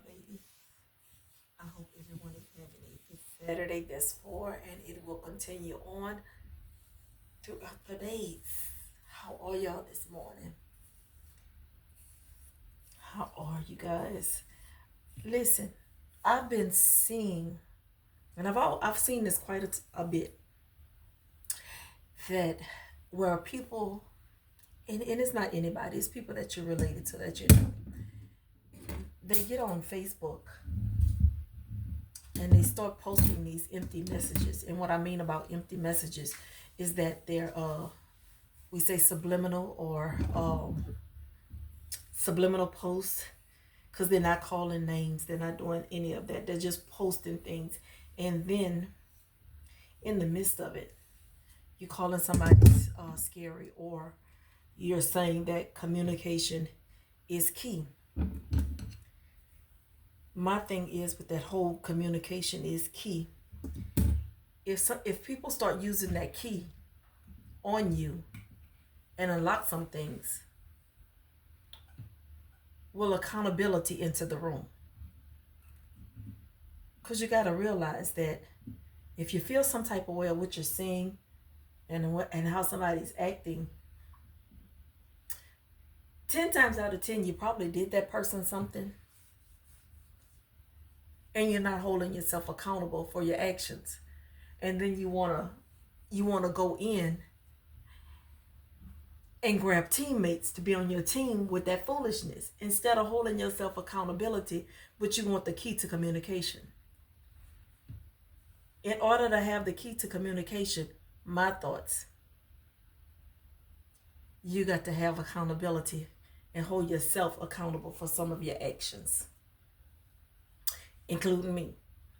ladies. I hope everyone is having a good Saturday this far and it will continue on throughout the days. How are y'all this morning? How are you guys? Listen, I've been seeing, and I've seen this quite a bit, that where people, and it's not anybody, it's people that you're related to that you know, they get on Facebook and they start posting these empty messages. And what I mean about empty messages is that they're we say subliminal or subliminal posts, because they're not calling names, they're not doing any of that, they're just posting things. And then in the midst of it, you're calling somebody scary, or you're saying that communication is key. My thing is with that whole communication is key. If people start using that key on you and unlock some things, will accountability into the room. Because you got to realize that if you feel some type of way of what you're seeing and how somebody's acting, 10 times out of 10 you probably did that person something, and you're not holding yourself accountable for your actions. And then you want to go in and grab teammates to be on your team with that foolishness instead of holding yourself accountability, but you want the key to communication. In order to have the key to communication, my thoughts, you got to have accountability and hold yourself accountable for some of your actions, including me.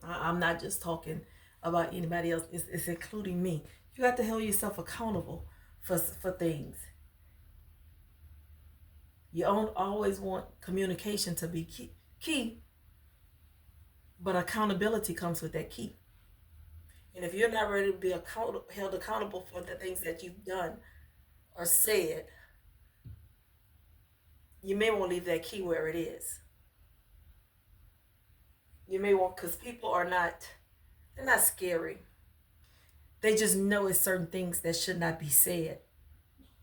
I'm not just talking about anybody else, it's including me. You got to hold yourself accountable for things. You don't always want communication to be key, but accountability comes with that key. And if you're not ready to be held accountable for the things that you've done or said, you may want to leave that key where it is. You may want, because people they're not scary. They just know it's certain things that should not be said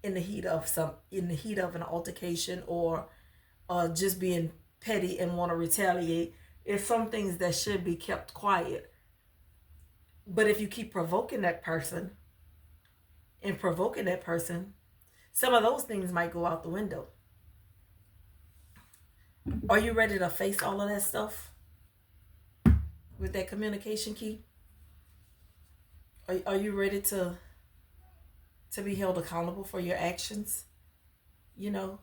in the heat of an altercation, or just being petty and want to retaliate. It's some things that should be kept quiet. But if you keep provoking that person, some of those things might go out the window. Are you ready to face all of that stuff with that communication key? Are you ready to be held accountable for your actions? You know,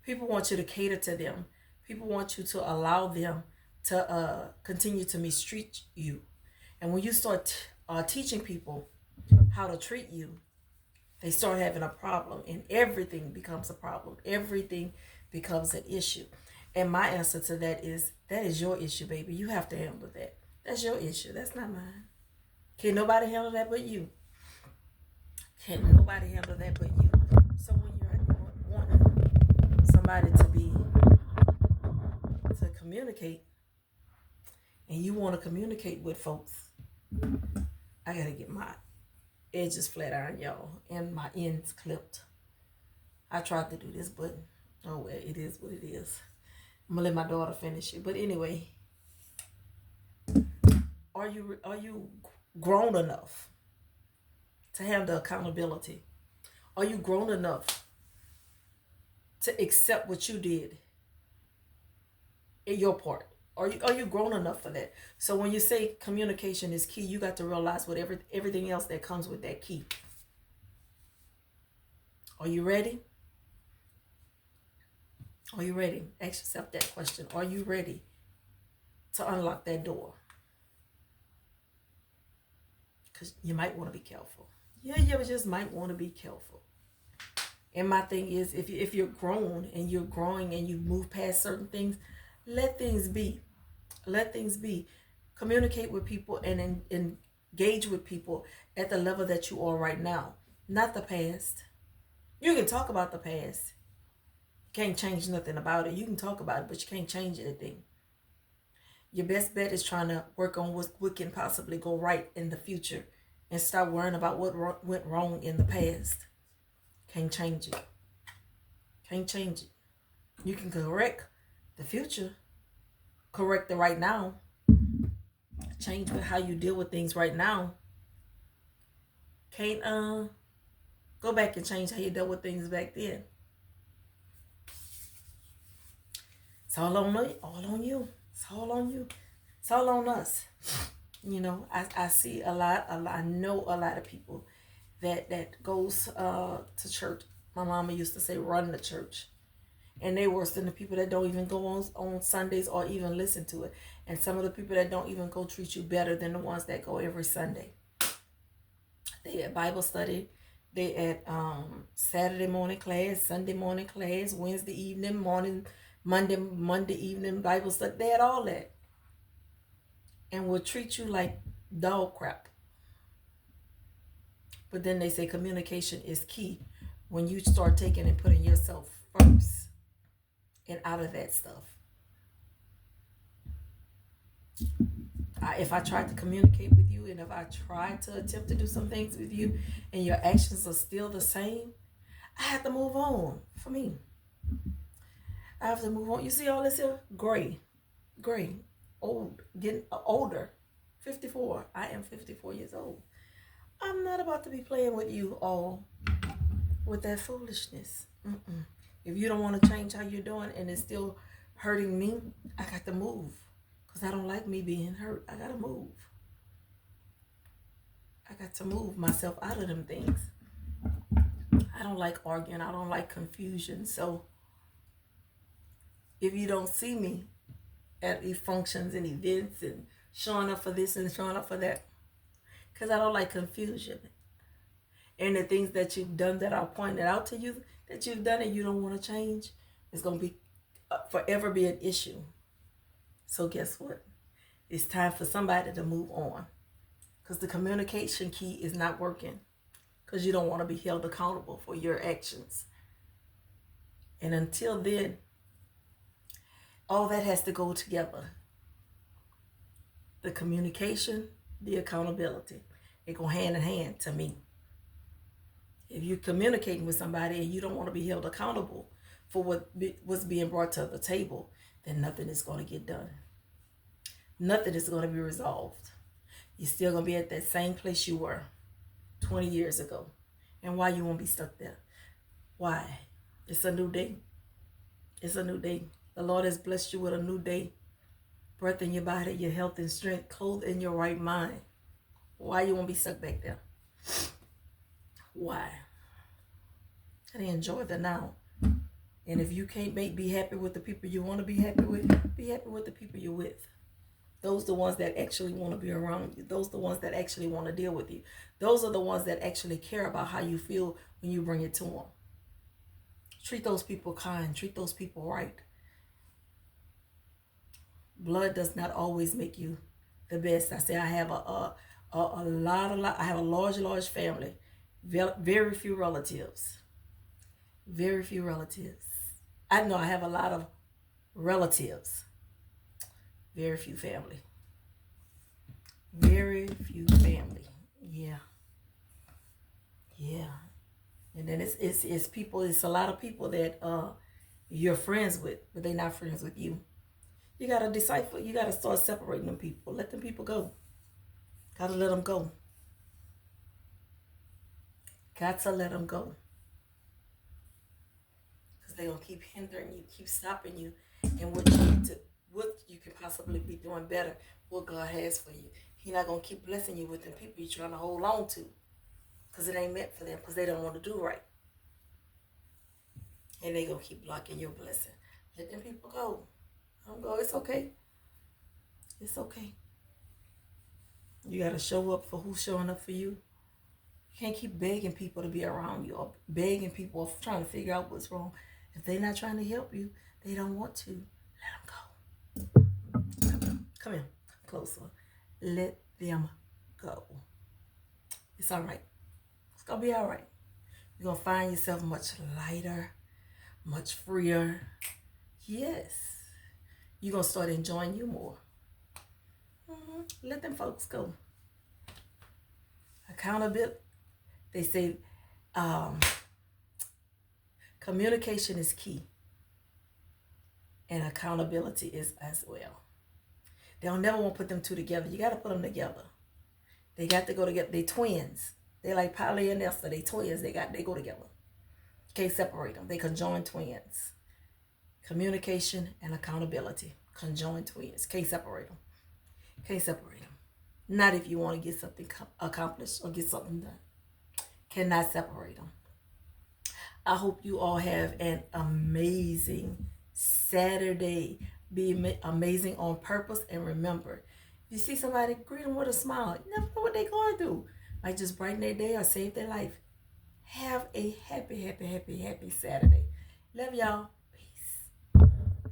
people want you to cater to them. People want you to allow them to continue to mistreat you. And when you start teaching people how to treat you, they start having a problem, and everything becomes a problem. Everything becomes an issue. And my answer to that is your issue, baby. You have to handle that. That's your issue. That's not mine. Can't nobody handle that but you. Can't nobody handle that but you. So when you're wanting somebody to communicate, and you want to communicate with folks, I gotta get my edges flat iron, y'all, and my ends clipped. I tried to do this, but oh well, it is what it is. I'm gonna let my daughter finish it. But anyway, are you grown enough to handle accountability? Are you grown enough to accept what you did in your part? Are you grown enough for that? So when you say communication is key, you got to realize what everything else that comes with that key. Are you ready? Are you ready? Ask yourself that question. Are you ready to unlock that door? Because you might want to be careful. Yeah, you just might want to be careful. And my thing is, if you're grown and you're growing and you move past certain things, let things be. Let things be. Communicate with people and engage with people at the level that you are right now, not the past. You can talk about the past. You can't change nothing about it. You can talk about it, but you can't change anything. Your best bet is trying to work on what can possibly go right in the future and stop worrying about what went wrong in the past. Can't change it. Can't change it. You can correct the future, correct the right now, change how you deal with things right now. Can't go back and change how you dealt with things back then. It's all on me, all on you. It's all on you. It's all on us. You know, I see a lot, I know a lot of people that goes to church. My mama used to say run the church. And they worse than the people that don't even go on Sundays or even listen to it. And some of the people that don't even go treat you better than the ones that go every Sunday. They at Bible study. They at Saturday morning class, Sunday morning class, Wednesday evening, morning, Monday evening Bible study. They at all that. And will treat you like dog crap. But then they say communication is key when you start taking and putting yourself first and out of that stuff. If I tried to communicate with you and if I tried to attempt to do some things with you and your actions are still the same, I have to move on. For me, I have to move on. You see all this here? Gray, old, getting older. 54. I am 54 years old. I'm not about to be playing with you all with that foolishness. If you don't want to change how you're doing and it's still hurting me, I got to move. Because I don't like me being hurt. I got to move. I got to move myself out of them things. I don't like arguing. I don't like confusion. So if you don't see me at these functions and events and showing up for this and showing up for that, because I don't like confusion. And the things that you've done that I pointed out to you that you've done and you don't want to change, it's going to be forever be an issue. So guess what? It's time for somebody to move on. Because the communication key is not working. Because you don't want to be held accountable for your actions. And until then, all that has to go together. The communication, the accountability. They go hand in hand to me. If you're communicating with somebody and you don't want to be held accountable for what's being brought to the table, then nothing is going to get done. Nothing is going to be resolved. You're still going to be at that same place you were 20 years ago. And why you won't be stuck there? Why? It's a new day. It's a new day. The Lord has blessed you with a new day. Breath in your body, your health and strength, clothed in your right mind. Why you won't be stuck back there? Why? And enjoy the now. And if you can't be happy with the people you want to be happy with the people you're with. Those are the ones that actually want to be around you. Those are the ones that actually want to deal with you. Those are the ones that actually care about how you feel when you bring it to them. Treat those people kind. Treat those people right. Blood does not always make you the best. I say I have a lot. I have a large family. Very few relatives. Very few relatives. I know I have a lot of relatives. Very few family. Very few family. Yeah. Yeah. And then it's people, it's a lot of people that you're friends with, but they're not friends with you. You gotta decipher, you gotta start separating them people. Let them people go. Gotta let them go. Got to let them go. Because they're gonna keep hindering you, keep stopping you, and what you can possibly be doing better, what God has for you. He's not going to keep blessing you with the people you're trying to hold on to. Because it ain't meant for them. Because they don't want to do right. And they going to keep blocking your blessing. Let them people go. Let them go. It's okay. It's okay. You got to show up for who's showing up for you. You can't keep begging people to be around you. Or begging people or trying to figure out what's wrong. If they're not trying to help you, they don't want to. Let them go. Come here, closer. Let them go. It's all right. It's going to be all right. You're going to find yourself much lighter, much freer. Yes. You're going to start enjoying you more. Let them folks go. Accountability. They say um, communication is key, and accountability is as well. They'll never want to put them two together. You got to put them together. They got to go together. They twins. They like Polly and Esther. They twins. They go together. Can't separate them. They conjoined twins. Communication and accountability. Conjoined twins. Can't separate them. Can't separate them. Not if you want to get something accomplished or get something done. Cannot separate them. I hope you all have an amazing Saturday. Be amazing on purpose, and remember, if you see somebody, greet them with a smile. You never know what they're going through. Might just brighten their day or save their life. Have a happy, happy, happy, happy Saturday. Love y'all.